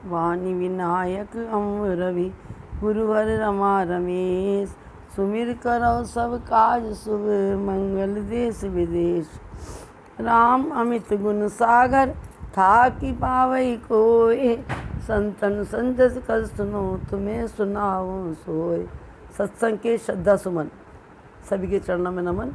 वाणी विनायक अम्ब रवि गुरुवर रमा रमेश। सुमिर करो सब काज शुभ मंगल देश विदेश। राम अमित गुण सागर था कि पावई कोय। संतन संजस कर सुनो तुम्हें सुनाओ सोय। सत्संग के श्रद्धा सुमन, सभी के चरणों में नमन।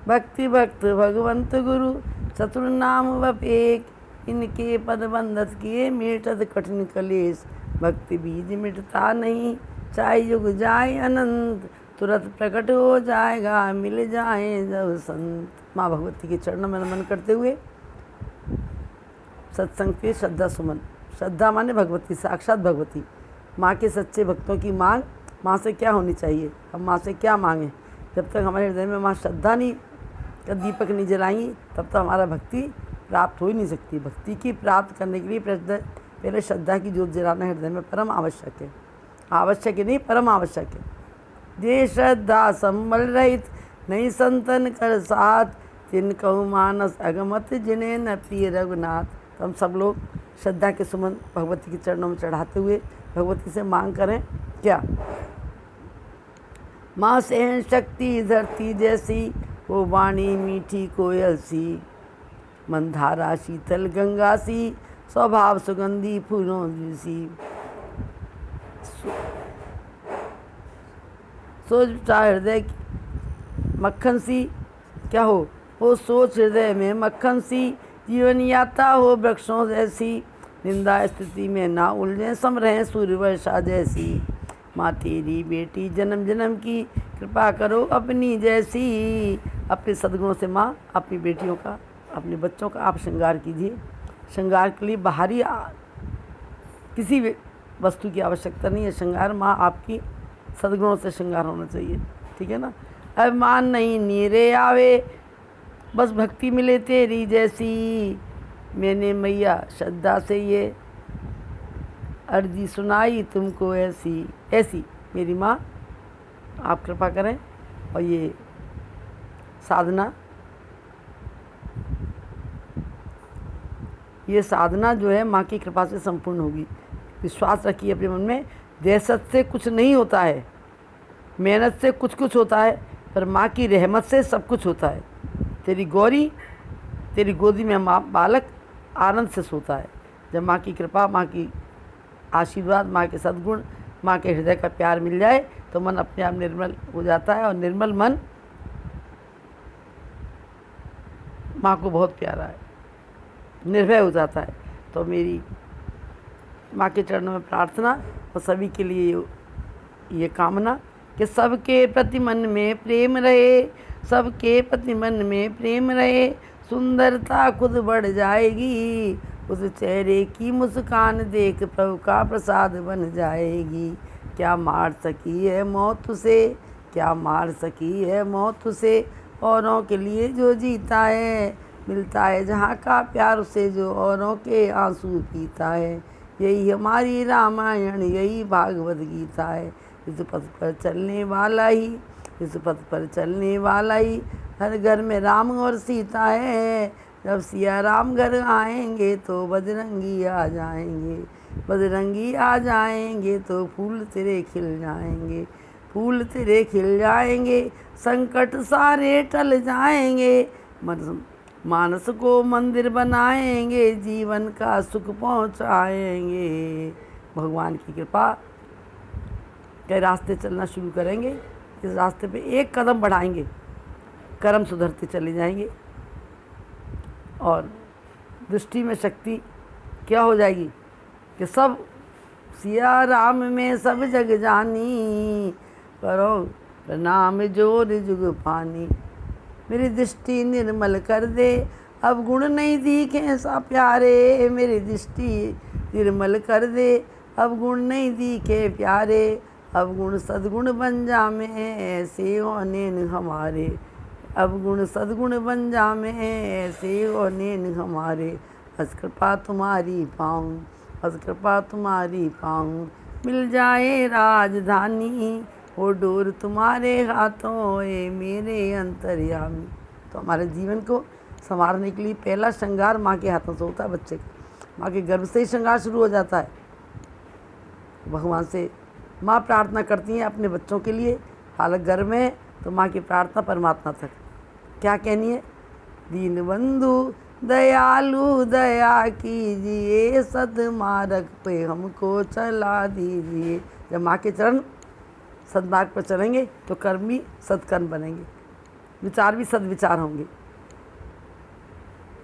भक्ति भक्त भगवंत गुरु चतुर नाम वपेक। इनके पद बंधत किए मिटत कठिन कलेश। भक्ति बीज मिटता नहीं चाहे युग जाए अनंत। तुरंत प्रकट हो जाएगा मिल जाए जब संत। माँ भगवती के चरणों में नमन करते हुए सत्संग के श्रद्धा सुमन। श्रद्धा माने भगवती, साक्षात भगवती। माँ के सच्चे भक्तों की मांग माँ से क्या होनी चाहिए, हम माँ से क्या मांगें। जब तक हमारे हृदय में माँ श्रद्धा नहीं का दीपक नहीं जलाएंगी तब तक हमारा भक्ति प्राप्त हो ही नहीं सकती। भक्ति की प्राप्त करने के लिए पहले श्रद्धा की ज्योत जलाना हृदय में परम आवश्यक है। आवश्यक ही नहीं, परम आवश्यक है। जे श्रद्धा संबल रहित नहीं संतन कर साथ। जिन कहूँ मानस अगमत जिन्हें न प्रिय रघुनाथ। तो हम सब लोग श्रद्धा के सुमन भगवती के चरणों में चढ़ाते हुए भगवती से मांग करें क्या। माँ सहन शक्ति धरती जैसी वो वाणी मीठी कोयल सी। मंधारा शीतल गंगा सी स्वभाव सुगंधी फूलों सी। सोच हृदय मक्खन सी क्या हो, वो सोच हृदय में मक्खन सी। जीवन यात्रा हो वृक्षों जैसी। निंदा स्थिति में ना उलझे सम रहें सूर्य वर्षा जैसी। माँ तेरी बेटी जन्म जन्म की कृपा करो अपनी जैसी। अपने सद्गुणों से माँ अपनी बेटियों का, अपने बच्चों का आप श्रृंगार कीजिए। श्रृंगार के लिए बाहरी किसी भी वस्तु की आवश्यकता नहीं है। श्रृंगार माँ आपकी सद्गुणों से श्रृंगार होना चाहिए, ठीक है ना। अभिमान नहीं नीरे आवे बस भक्ति मिले तेरी जैसी। मैंने मैया श्रद्धा से ये अर्जी सुनाई तुमको ऐसी ऐसी। मेरी माँ आप कृपा करें और ये साधना जो है माँ की कृपा से संपूर्ण होगी। विश्वास रखिए अपने मन में। दहशत से कुछ नहीं होता है, मेहनत से कुछ कुछ होता है, पर माँ की रहमत से सब कुछ होता है। तेरी गौरी तेरी गोदी में माँ बालक आनंद से सोता है। जब माँ की कृपा, माँ की आशीर्वाद, माँ के सद्गुण, माँ के हृदय का प्यार मिल जाए तो मन अपने आप निर्मल हो जाता है। और निर्मल मन माँ को बहुत प्यारा है, निर्भय हो जाता है। तो मेरी माँ के चरणों में प्रार्थना और सभी के लिए ये कामना कि सबके प्रति मन में प्रेम रहे। सबके प्रति मन में प्रेम रहे। सुंदरता खुद बढ़ जाएगी। उस चेहरे की मुस्कान देख प्रभु का प्रसाद बन जाएगी। क्या मार सकी है मौत उसे, क्या मार सकी है मौत उसे। औरों के लिए जो जीता है मिलता है जहाँ का प्यार उसे। जो औरों के आंसू पीता है यही हमारी रामायण, यही भागवत गीता है। इस पथ पर चलने वाला ही, इस पथ पर चलने वाला ही हर घर में राम और सीता है। जब सिया राम घर आएंगे तो बजरंगी आ जाएंगे। बजरंगी आ जाएंगे तो फूल तेरे खिल जाएंगे। फूल तेरे खिल जाएंगे, संकट सारे टल जाएंगे। मानस को मंदिर बनाएंगे, जीवन का सुख पहुंचाएंगे। भगवान की कृपा के रास्ते चलना शुरू करेंगे। इस रास्ते पे एक कदम बढ़ाएंगे, कर्म सुधरते चले जाएंगे और दृष्टि में शक्ति क्या हो जाएगी कि सब सिया राम में सब जग जानी। करो प्रणाम जोर जुग पानी। मेरी दृष्टि निर्मल कर दे अब गुण नहीं दिखे सा प्यारे। मेरी दृष्टि निर्मल कर दे अब गुण नहीं दिखे प्यारे। अब गुण सद्गुण बन जामे ऐसे होने हमारे। अब गुण सद्गुण बन जामे ऐसे होने हमारे। बस कृपा तुम्हारी पाऊँ, बस कृपा तुम्हारी पाऊँ। मिल जाए राजधानी वो डोर तुम्हारे हाथों ए मेरे अंतर्यामी। तो हमारे जीवन को संवारने के लिए पहला श्रृंगार माँ के हाथों से होता है बच्चे का। माँ के गर्भ से ही श्रृंगार शुरू हो जाता है। भगवान से माँ प्रार्थना करती हैं अपने बच्चों के लिए, हालत गर्भ में है तो माँ की प्रार्थना परमात्मा तक क्या कहनी है, दीन बंधु दयालु दया कीजिए, सदमार्ग पे हमको चला दीजिए। जब माँ के चरण सदमार्ग पर चलेंगे तो कर्म भी सदकर्म बनेंगे, विचार भी सदविचार होंगे।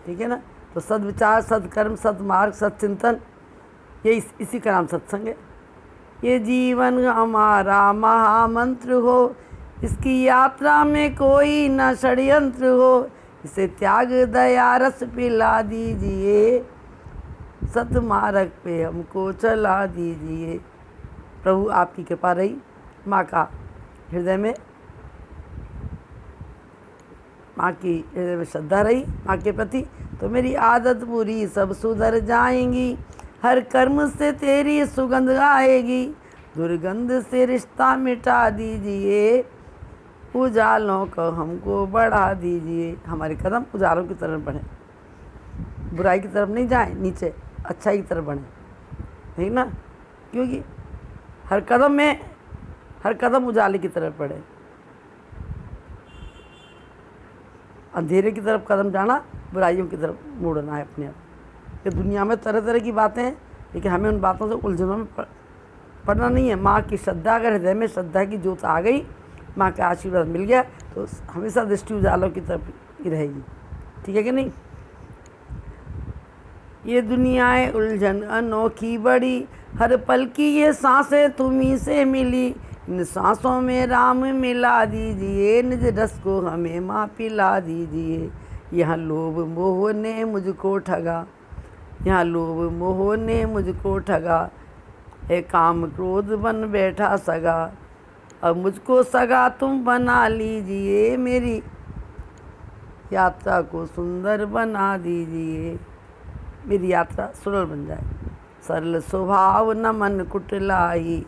ठीक है ना। तो सदविचार, सदकर्म, सदमार्ग, सदचिंतन, ये इसी का नाम सत्संग है। ये जीवन हमारा महामंत्र हो, इसकी यात्रा में कोई न षड्यंत्र हो, इसे त्याग दया रस पिला दीजिए, सतमार्ग पे हमको चला दीजिए। प्रभु आपकी कृपा रही, माँ का हृदय में, माँ की हृदय में श्रद्धा रही माँ के प्रति, तो मेरी आदत बुरी सब सुधर जाएंगी, हर कर्म से तेरी सुगंध आएगी, दुर्गंध से रिश्ता मिटा दीजिए, उजालों को हमको बढ़ा दीजिए। हमारे कदम उजालों की तरफ बढ़े, बुराई की तरफ नहीं जाए, नीचे अच्छाई की तरफ बढ़े, ठीक ना। क्योंकि हर कदम उजाले की तरफ बढ़े। अंधेरे की तरफ कदम जाना, बुराइयों की तरफ मुड़ना है अपने आप। ये दुनिया में तरह तरह की बातें हैं, लेकिन हमें उन बातों से उलझनों में पड़ना नहीं है। माँ की श्रद्धा, अगर हृदय में श्रद्धा की ज्योत आ गई, माँ का आशीर्वाद मिल गया, तो हमेशा दृष्टि उजालों की तरफ ही रहेगी। ठीक है कि नहीं। ये दुनियाएं उलझन अनोखी बड़ी, हर पल की ये सांसें तुम्हीं से मिली, इन सांसों में राम मिला दीजिए, निज रस को हमें माँ पिला दीजिए। यहाँ लोभ मोह ने मुझको ठगा, यहाँ लोभ मोह ने मुझको ठगा, ए काम क्रोध बन बैठा सगा, अब मुझको सगा तुम बना लीजिए, मेरी यात्रा को सुंदर बना दीजिए, मेरी यात्रा सरल बन जाए। सरल स्वभाव न मन कुटिलाई,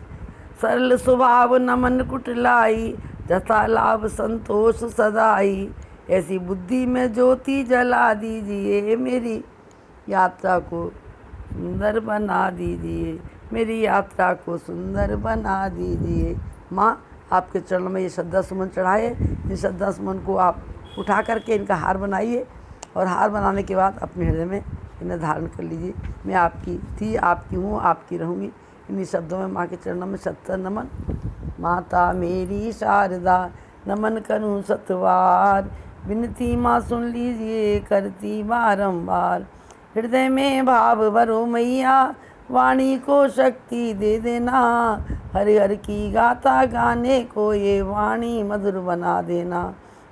सरल स्वभाव न मन कुटिलाई, जथा लाभ संतोष सदाई, ऐसी बुद्धि में ज्योति जला दीजिए, मेरी यात्रा को सुंदर बना दीजिए, मेरी यात्रा को सुंदर बना दीजिए। माँ आपके चरणों में ये श्रद्धा सुमन चढ़ाए, इन श्रद्धा सुमन को आप उठा करके इनका हार बनाइए, और हार बनाने के बाद अपने हृदय में इन्हें धारण कर लीजिए। मैं आपकी थी, आपकी हूँ, आपकी रहूँगी। इन्हीं शब्दों में माँ के चरणों में सत्तर नमन। माता मेरी शारदा नमन करूँ सतवार, विनती माँ सुन लीजिए करती बारंबार, हृदय में भाव भरो मैया, वाणी को शक्ति दे देना, हरि हर की गाथा गाने को ये वाणी मधुर बना देना।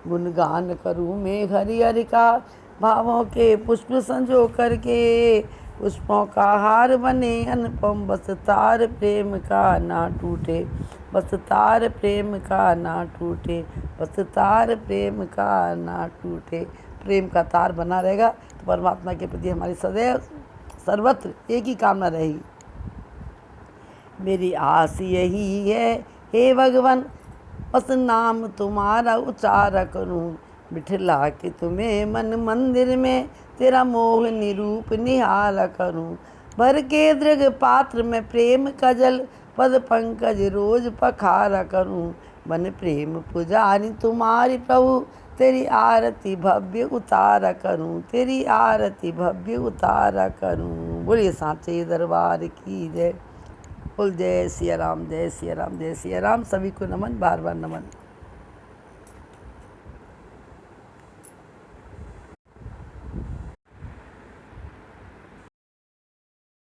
गुणगान करूँ मैं हरि हरि का, भावों के पुष्प संजो करके, पुष्पों का हार बने अनुपम, बस तार प्रेम का ना टूटे, बस तार प्रेम का ना टूटे, बस तार प्रेम का ना टूटे। प्रेम का तार बना रहेगा तो परमात्मा के प्रति हमारी सदैव सर्वत्र एक ही कामना रहेगी। मेरी आस यही है हे भगवान, बस नाम तुम्हारा उच्चार करूं, बिठला के तुम्हें मन मंदिर में, तेरा मोह निरूप निहाल करूं, भर के दृग पात्र में प्रेम का जल, पद पंकज रोज पखारा करूं, बन प्रेम पुजारी तुम्हारी प्रभु, तेरी आरती भव्य उतारा करूं, तेरी आरती भव्य उतारा करूं। बोलिए सांचे दरबार की जय। बोल जय सिया राम, जय सिया राम, जय सिया राम। सभी को नमन, बार बार नमन।